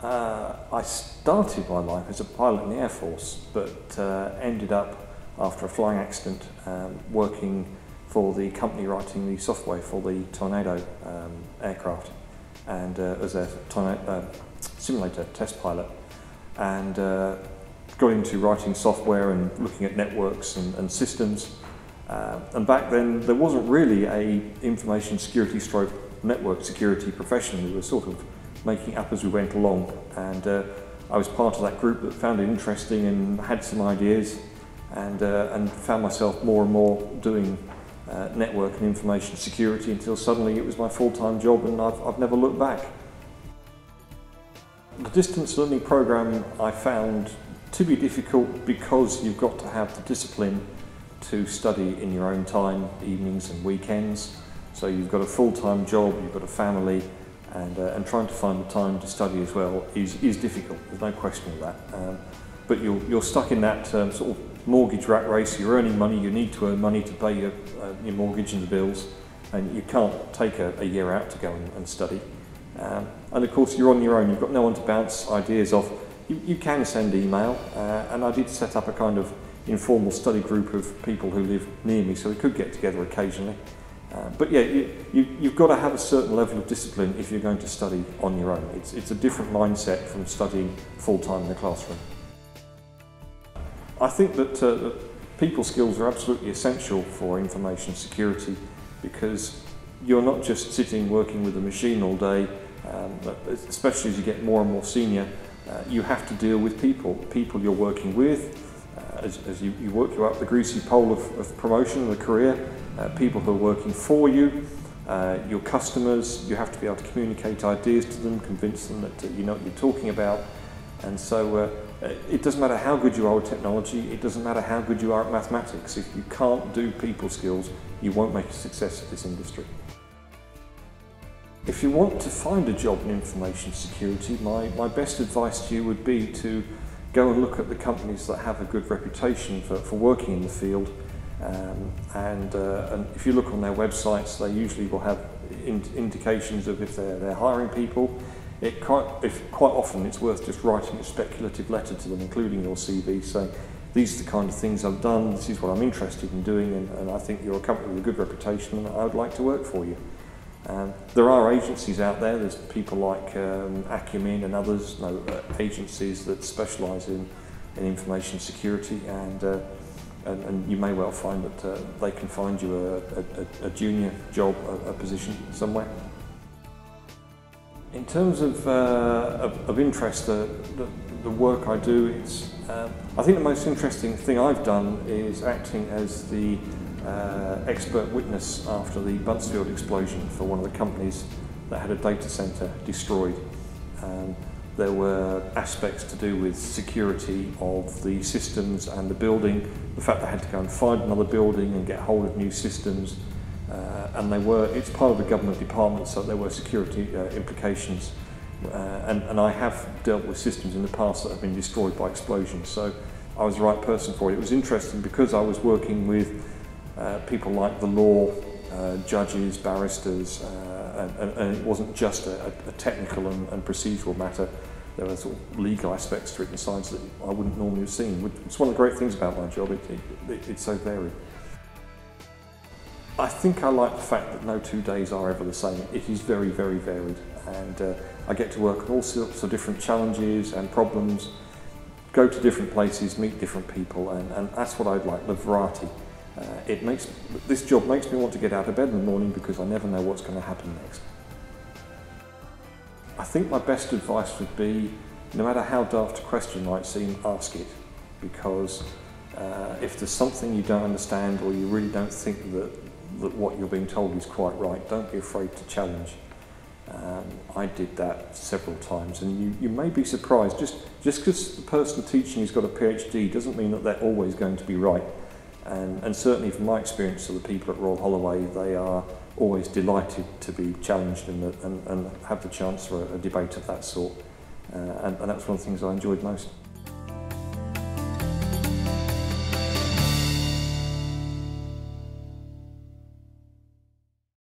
I started my life as a pilot in the Air Force, but ended up, after a flying accident, working for the company writing the software for the Tornado aircraft, and as a simulator test pilot, and got into writing software and looking at networks and systems. And back then there wasn't really a information security stroke network security profession. We were sort of making it up as we went along, and I was part of that group that found it interesting and had some ideas, and found myself more and more doing network and information security until suddenly it was my full-time job, and I've never looked back. The distance learning program I found to be difficult because you've got to have the discipline to study in your own time, evenings and weekends. So you've got a full-time job, you've got a family, and trying to find the time to study as well is difficult. There's no question of that. But you're stuck in that sort of mortgage rat race. You're earning money, you need to earn money to pay your mortgage and the bills, and you can't take a year out to go and study. And of course you're on your own, you've got no one to bounce ideas off. You can send email, and I did set up a kind of informal study group of people who live near me, so we could get together occasionally. But yeah, you've got to have a certain level of discipline if you're going to study on your own. It's a different mindset from studying full-time in the classroom. I think that people skills are absolutely essential for information security, because you're not just sitting working with a machine all day, especially as you get more and more senior. You have to deal with people you're working with. As you work you up the greasy pole of promotion and a career, people who are working for you, your customers, you have to be able to communicate ideas to them, convince them that you know what you're talking about. And so it doesn't matter how good you are with technology, it doesn't matter how good you are at mathematics. If you can't do people skills, you won't make a success of this industry. If you want to find a job in information security, my best advice to you would be to go and look at the companies that have a good reputation for working in the field, and if you look on their websites, they usually will have indications of if they're hiring people. Quite often it's worth just writing a speculative letter to them, including your CV, saying these are the kind of things I've done, this is what I'm interested in doing, and I think you're a company with a good reputation and I would like to work for you. There are agencies out there, there's people like Acumen and others, agencies that specialise in information security, and you may well find that they can find you a junior job, a position somewhere. In terms of interest, the work I do, I think the most interesting thing I've done is acting as the expert witness after the Buncefield explosion for one of the companies that had a data centre destroyed. There were aspects to do with security of the systems and the building, the fact they had to go and find another building and get hold of new systems, and it's part of the government department, so there were security implications, and I have dealt with systems in the past that have been destroyed by explosions, so I was the right person for it. It was interesting because I was working with people like the law, judges, barristers, and it wasn't just a technical and procedural matter. There were sort of legal aspects to it and sides that I wouldn't normally have seen. It's one of the great things about my job, it's so varied. I think I like the fact that no 2 days are ever the same. It is very, very varied, and I get to work on all sorts of different challenges and problems, go to different places, meet different people, and that's what I'd like, the variety. This job makes me want to get out of bed in the morning because I never know what's going to happen next. I think my best advice would be, no matter how daft a question might seem, ask it, because if there's something you don't understand or you really don't think that what you're being told is quite right, don't be afraid to challenge. I did that several times, and you may be surprised. Just because the person teaching has got a PhD doesn't mean that they're always going to be right. And certainly from my experience of the people at Royal Holloway, they are always delighted to be challenged and have the chance for a debate of that sort. And that's one of the things I enjoyed most.